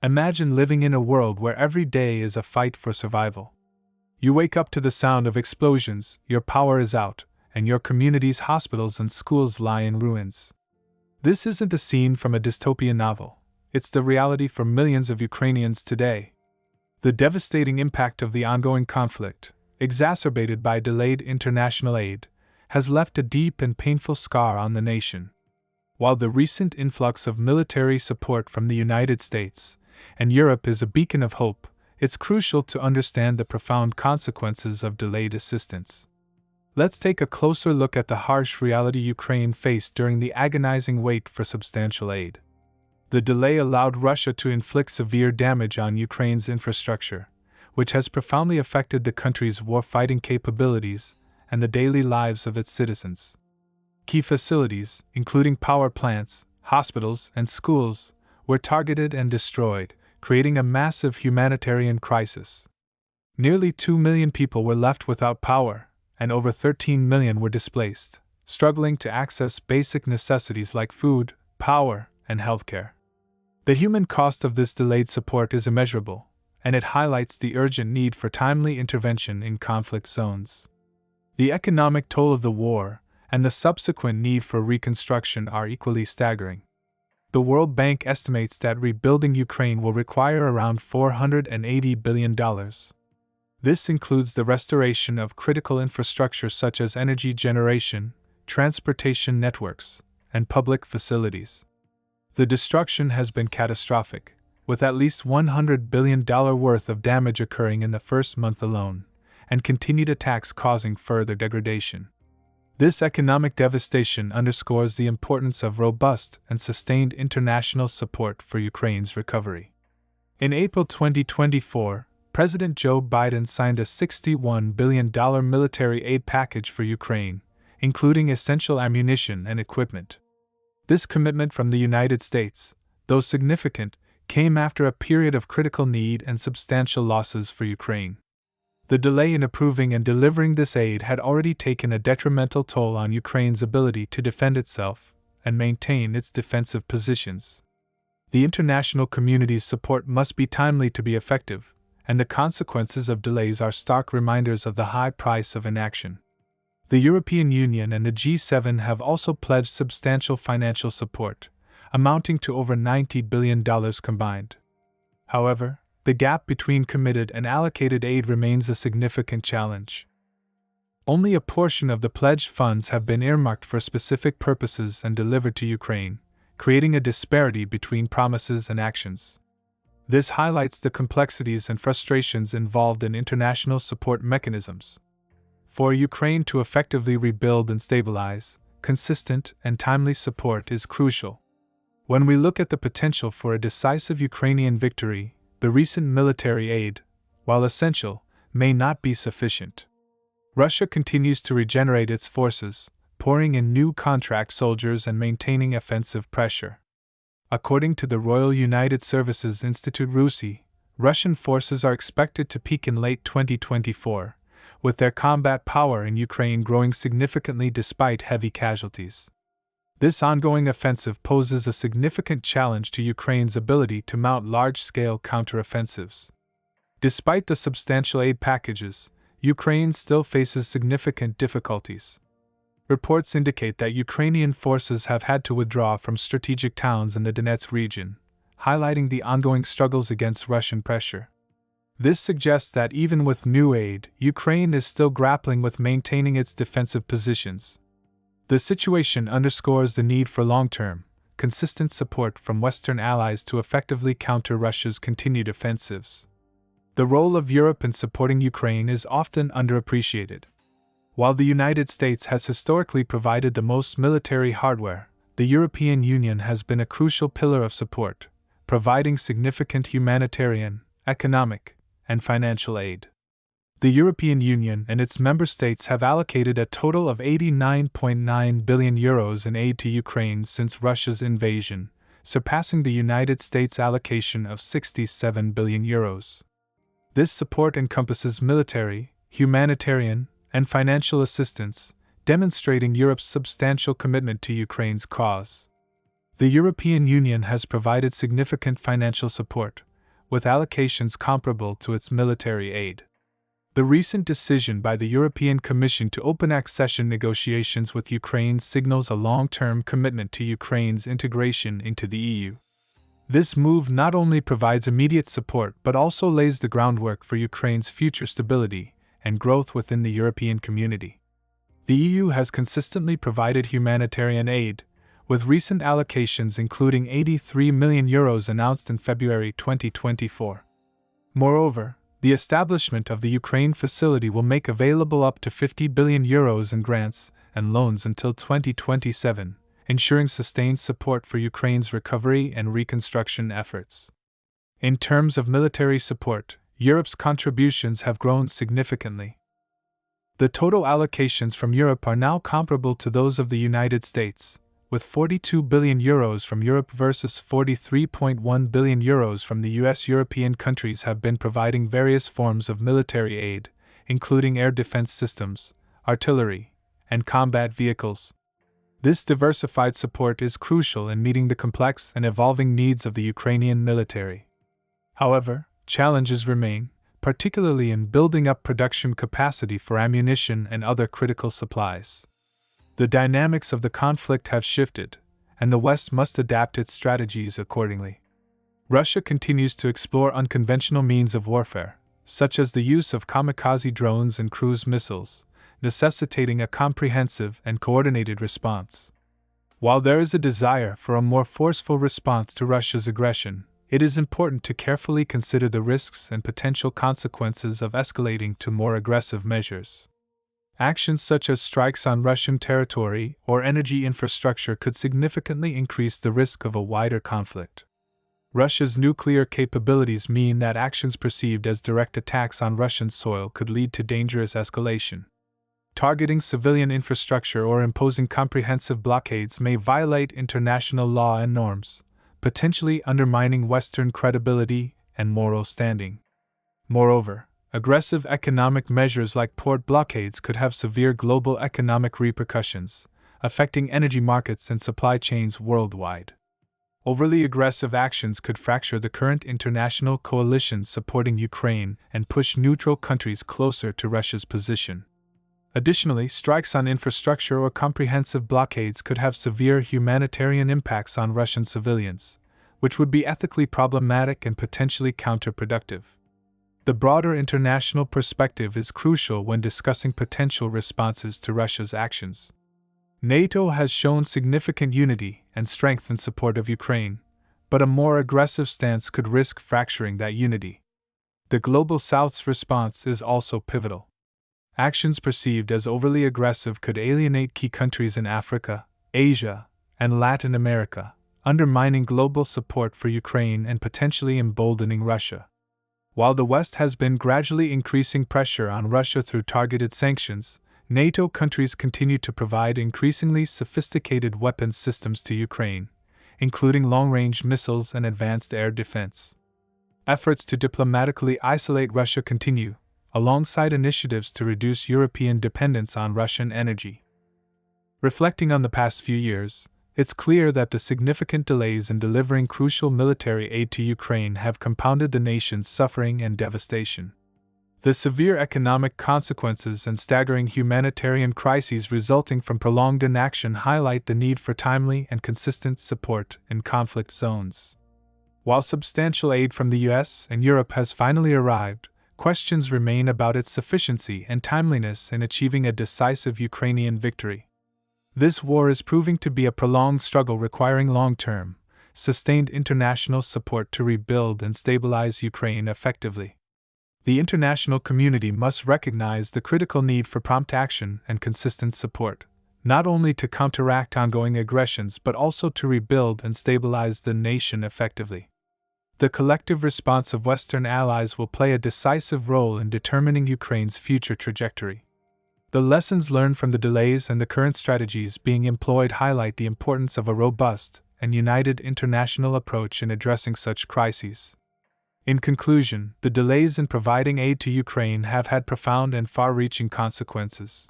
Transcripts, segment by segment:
Imagine living in a world where every day is a fight for survival. You wake up to the sound of explosions, your power is out, and your community's hospitals and schools lie in ruins. This isn't a scene from a dystopian novel, it's the reality for millions of Ukrainians today. The devastating impact of the ongoing conflict, exacerbated by delayed international aid, has left a deep and painful scar on the nation. While the recent influx of military support from the United States and Europe is a beacon of hope, it's crucial to understand the profound consequences of delayed assistance. Let's take a closer look at the harsh reality Ukraine faced during the agonizing wait for substantial aid. The delay allowed Russia to inflict severe damage on Ukraine's infrastructure, which has profoundly affected the country's war-fighting capabilities and the daily lives of its citizens. Key facilities, including power plants, hospitals, and schools, were targeted and destroyed, creating a massive humanitarian crisis. Nearly 2 million people were left without power, and over 13 million were displaced, struggling to access basic necessities like food, power, and healthcare. The human cost of this delayed support is immeasurable, and it highlights the urgent need for timely intervention in conflict zones. The economic toll of the war and the subsequent need for reconstruction are equally staggering. The World Bank estimates that rebuilding Ukraine will require around $480 billion. This includes the restoration of critical infrastructure such as energy generation, transportation networks, and public facilities. The destruction has been catastrophic, with at least $100 billion worth of damage occurring in the first month alone, and continued attacks causing further degradation. This economic devastation underscores the importance of robust and sustained international support for Ukraine's recovery. In April 2024, President Joe Biden signed a $61 billion military aid package for Ukraine, including essential ammunition and equipment. This commitment from the United States, though significant, came after a period of critical need and substantial losses for Ukraine. The delay in approving and delivering this aid had already taken a detrimental toll on Ukraine's ability to defend itself and maintain its defensive positions. The international community's support must be timely to be effective, and the consequences of delays are stark reminders of the high price of inaction. The European Union and the G7 have also pledged substantial financial support, amounting to over $90 billion combined. However, the gap between committed and allocated aid remains a significant challenge. Only a portion of the pledged funds have been earmarked for specific purposes and delivered to Ukraine, creating a disparity between promises and actions. This highlights the complexities and frustrations involved in international support mechanisms. For Ukraine to effectively rebuild and stabilize, consistent and timely support is crucial. When we look at the potential for a decisive Ukrainian victory, the recent military aid, while essential, may not be sufficient. Russia continues to regenerate its forces, pouring in new contract soldiers and maintaining offensive pressure. According to the Royal United Services Institute RUSI, Russian forces are expected to peak in late 2024, with their combat power in Ukraine growing significantly despite heavy casualties. This ongoing offensive poses a significant challenge to Ukraine's ability to mount large-scale counteroffensives. Despite the substantial aid packages, Ukraine still faces significant difficulties. Reports indicate that Ukrainian forces have had to withdraw from strategic towns in the Donetsk region, highlighting the ongoing struggles against Russian pressure. This suggests that even with new aid, Ukraine is still grappling with maintaining its defensive positions. The situation underscores the need for long-term, consistent support from Western allies to effectively counter Russia's continued offensives. The role of Europe in supporting Ukraine is often underappreciated. While the United States has historically provided the most military hardware, the European Union has been a crucial pillar of support, providing significant humanitarian, economic, and financial aid. The European Union and its member states have allocated a total of €89.9 billion in aid to Ukraine since Russia's invasion, surpassing the United States' allocation of €67 billion. This support encompasses military, humanitarian, and financial assistance, demonstrating Europe's substantial commitment to Ukraine's cause. The European Union has provided significant financial support, with allocations comparable to its military aid. The recent decision by the European Commission to open accession negotiations with Ukraine signals a long-term commitment to Ukraine's integration into the EU. This move not only provides immediate support but also lays the groundwork for Ukraine's future stability and growth within the European community. The EU has consistently provided humanitarian aid, with recent allocations including €83 million announced in February 2024. Moreover, the establishment of the Ukraine facility will make available up to €50 billion in grants and loans until 2027, ensuring sustained support for Ukraine's recovery and reconstruction efforts. In terms of military support, Europe's contributions have grown significantly. The total allocations from Europe are now comparable to those of the United States, with €42 billion from Europe versus €43.1 billion from the US. European countries have been providing various forms of military aid, including air defense systems, artillery, and combat vehicles. This diversified support is crucial in meeting the complex and evolving needs of the Ukrainian military. However, challenges remain, particularly in building up production capacity for ammunition and other critical supplies. The dynamics of the conflict have shifted, and the West must adapt its strategies accordingly. Russia continues to explore unconventional means of warfare, such as the use of kamikaze drones and cruise missiles, necessitating a comprehensive and coordinated response. While there is a desire for a more forceful response to Russia's aggression, it is important to carefully consider the risks and potential consequences of escalating to more aggressive measures. Actions such as strikes on Russian territory or energy infrastructure could significantly increase the risk of a wider conflict. Russia's nuclear capabilities mean that actions perceived as direct attacks on Russian soil could lead to dangerous escalation. Targeting civilian infrastructure or imposing comprehensive blockades may violate international law and norms, potentially undermining Western credibility and moral standing. Moreover, aggressive economic measures like port blockades could have severe global economic repercussions, affecting energy markets and supply chains worldwide. Overly aggressive actions could fracture the current international coalition supporting Ukraine and push neutral countries closer to Russia's position. Additionally, strikes on infrastructure or comprehensive blockades could have severe humanitarian impacts on Russian civilians, which would be ethically problematic and potentially counterproductive. The broader international perspective is crucial when discussing potential responses to Russia's actions. NATO has shown significant unity and strength in support of Ukraine, but a more aggressive stance could risk fracturing that unity. The Global South's response is also pivotal. Actions perceived as overly aggressive could alienate key countries in Africa, Asia, and Latin America, undermining global support for Ukraine and potentially emboldening Russia. While the West has been gradually increasing pressure on Russia through targeted sanctions, NATO countries continue to provide increasingly sophisticated weapons systems to Ukraine, including long-range missiles and advanced air defense. Efforts to diplomatically isolate Russia continue, alongside initiatives to reduce European dependence on Russian energy. Reflecting on the past few years, it's clear that the significant delays in delivering crucial military aid to Ukraine have compounded the nation's suffering and devastation. The severe economic consequences and staggering humanitarian crises resulting from prolonged inaction highlight the need for timely and consistent support in conflict zones. While substantial aid from the US and Europe has finally arrived, questions remain about its sufficiency and timeliness in achieving a decisive Ukrainian victory. This war is proving to be a prolonged struggle requiring long-term, sustained international support to rebuild and stabilize Ukraine effectively. The international community must recognize the critical need for prompt action and consistent support, not only to counteract ongoing aggressions but also to rebuild and stabilize the nation effectively. The collective response of Western allies will play a decisive role in determining Ukraine's future trajectory. The lessons learned from the delays and the current strategies being employed highlight the importance of a robust and united international approach in addressing such crises. In conclusion, the delays in providing aid to Ukraine have had profound and far-reaching consequences.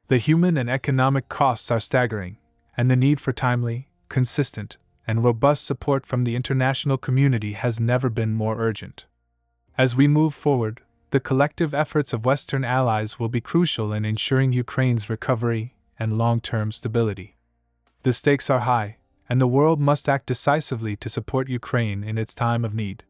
The human and economic costs are staggering, and the need for timely, consistent, and robust support from the international community has never been more urgent. As we move forward, the collective efforts of Western allies will be crucial in ensuring Ukraine's recovery and long-term stability. The stakes are high, and the world must act decisively to support Ukraine in its time of need.